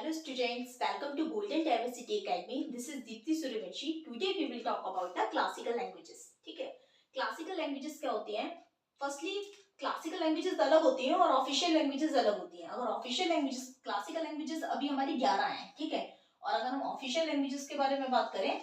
Hello students, welcome to Golden Diversity Academy. This is Deepti Suryavanshi. Today we will talk about the classical languages. ठीक है, classical languages क्या होती हैं? Firstly classical languages अलग होती हैं और ऑफिशियल लैंग्वेजेस अलग होती हैं. अगर ऑफिशियल लैंग्वेजेस, क्लासिकल लैंग्वेजेस अभी हमारी 11 हैं, ठीक है. और अगर हम ऑफिशियल लैंग्वेजेस के बारे में बात करें,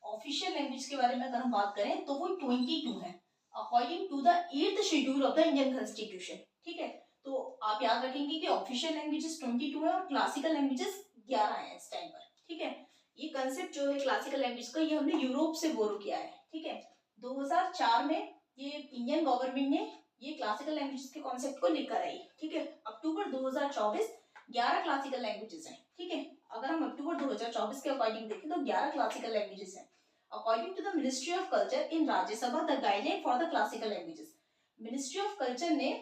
ऑफिशियल लैंग्वेज के बारे में अगर हम बात करें तो वो 22 है according to the 8th schedule of the Indian constitution. ठीक है, तो आप याद रखेंगे कि ऑफिशियल लैंग्वेजेस 22 है और क्लासिकल लैंग्वेजेस 11 है इस टाइम पर. ठीक है, ये कंसेप्ट जो है क्लासिकल लैंग्वेज का, ये हमने यूरोप से बोरो किया है. ठीक है, 2004 में ये इंडियन गवर्नमेंट ने ये क्लासिकल लैंग्वेजेस के कॉन्सेप्ट को लेकर आई. ठीक है, अक्टूबर 2024 11 क्लासिकल लैंग्वेजेस हैं. ठीक है, अगर हम अक्टूबर 2024 के अकॉर्डिंग देखें तो 11 क्लासिकल लैंग्वेजेस हैं. According to the ministry of culture in Rajya Sabha the guideline for the classical languages. Ministry of culture ने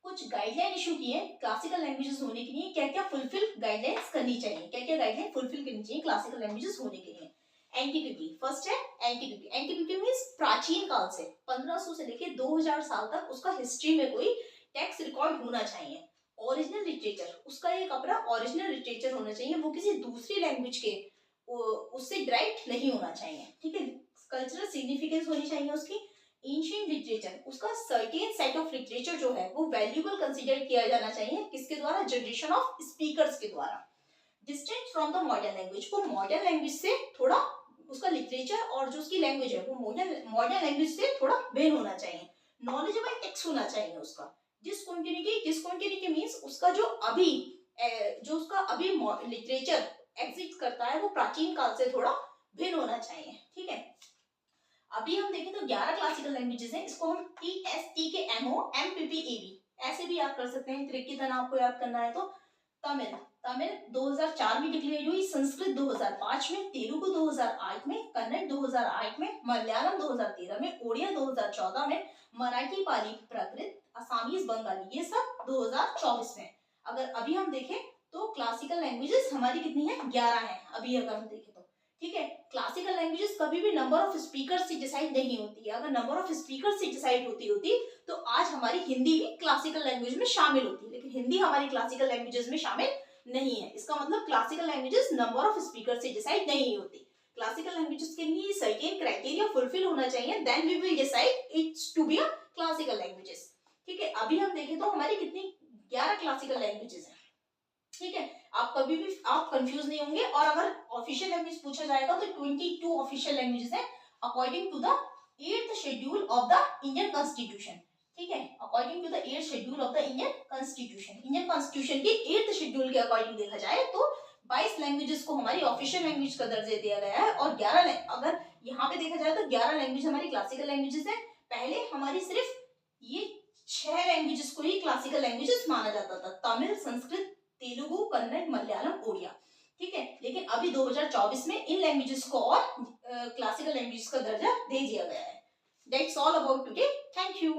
कुछ गाइडलाइन इशू की है क्लासिकल लैंग्वेजेस होने के लिए. क्या क्या फुलफिल गाइडलाइंस करनी चाहिए, क्या क्या गाइडलाइन फुलफिल करनी चाहिए क्लासिकल लैंग्वेजेस होने के लिए. एंटीक्विटी फर्स्ट है. एंटीक्विटी, एंटीक्विटी मींस प्राचीन काल से 1500 से लेके 2000 साल तक उसका हिस्ट्री में कोई टेक्स्ट रिकॉर्ड होना चाहिए. ओरिजिनल लिटरेचर, उसका एक अपना ओरिजिनल लिटरेचर होना चाहिए, वो किसी दूसरी लैंग्वेज के उससे डायरेक्ट नहीं होना चाहिए. ठीक है, कल्चरल सिग्निफिकेंस होनी चाहिए उसकी. एंशिएंट लिटरेचर, उसका सर्टेन सेट ऑफ लिटरेचर जो है वो वैल्यूएबल कंसीडर किया जाना चाहिए. किसके द्वारा? जनरेशन ऑफ स्पीकर्स के द्वारा. Distant from the modern language, वो मॉडर्न लैंग्वेज से थोड़ा, उसका लिटरेचर और जो उसकी लैंग्वेज है वो मॉडर्न लैंग्वेज से थोड़ा भिन्न होना चाहिए. नॉलेजेबल टेक्स्ट होना चाहिए उसका. डिसकंटिन्यूटी, डिसकंटिन्यूटी मींस उसका जो उसका अभी लिटरेचर एग्जिस्ट करता है वो प्राचीन काल से थोड़ा भिन्न होना चाहिए. ठीक है, अभी हम देखें तो 11 क्लासिकल लैंग्वेजेस हैं. इसको हम TSTKMO MPPAB ऐसे भी याद कर सकते हैं. त्रिक की तरह आपको याद करना है तो तमिल 2004 में डिक्लेयर हुई, संस्कृत 2005 में, तेलुगु 2008 में, कन्नड़ 2008 में, मलयालम 2013 में, ओडिया 2014 में, मराठी, पाली, प्राकृत, असामीज, बंगाली ये सब 2024 में. अगर अभी हम देखें तो क्लासिकल लैंग्वेजेस हमारी कितनी है? 11 है अभी अगर हम देखें तो. ठीक है, क्लासिकल लैंग्वेजेस कभी भी नंबर ऑफ स्पीकर से डिसाइड नहीं होती है. अगर नंबर ऑफ स्पीकर से डिसाइड होती तो आज हमारी हिंदी भी क्लासिकल लैंग्वेज में शामिल होती, लेकिन हिंदी हमारी क्लासिकल लैंग्वेजेस में शामिल नहीं है. इसका मतलब classical languages number of speaker से डिसाइड नहीं होती. क्लासिकल लैंग्वेजेस के लिए सर्टेन क्राइटेरिया फुलफिल होना चाहिए, then we will decide it's to be a classical languages. ठीक है, अभी हम देखें तो हमारी कितनी 11 क्लासिकल लैंग्वेजेस हैं. ठीक है, आप कभी भी आप कंफ्यूज नहीं होंगे. और अगर ऑफिशियल लैंग्वेज पूछा जाएगा तो 22 ऑफिशियल लैंग्वेजेस हैं according to the 8th schedule of the Indian constitution. ठीक है, according to the 8th schedule of the Indian constitution. Indian constitution के 8th शेड्यूल के अकॉर्डिंग देखा जाए तो 22 लैंग्वेजेस को हमारी ऑफिशियल लैंग्वेज का दर्जा दिया गया है और 11 अगर यहाँ पे देखा जाए तो 11 लैंग्वेज हमारी क्लासिकल लैंग्वेजेस है. पहले हमारी सिर्फ ये 6 लैंग्वेजेस को ही क्लासिकल लैंग्वेजेस माना जाता था, तमिल, संस्कृत, तेलुगु, कन्नड़, मलयालम, ओडिया. ठीक है, लेकिन अभी 2024 में इन लैंग्वेजेस को और क्लासिकल लैंग्वेज का दर्जा दे दिया गया है. That's all about today. Thank you.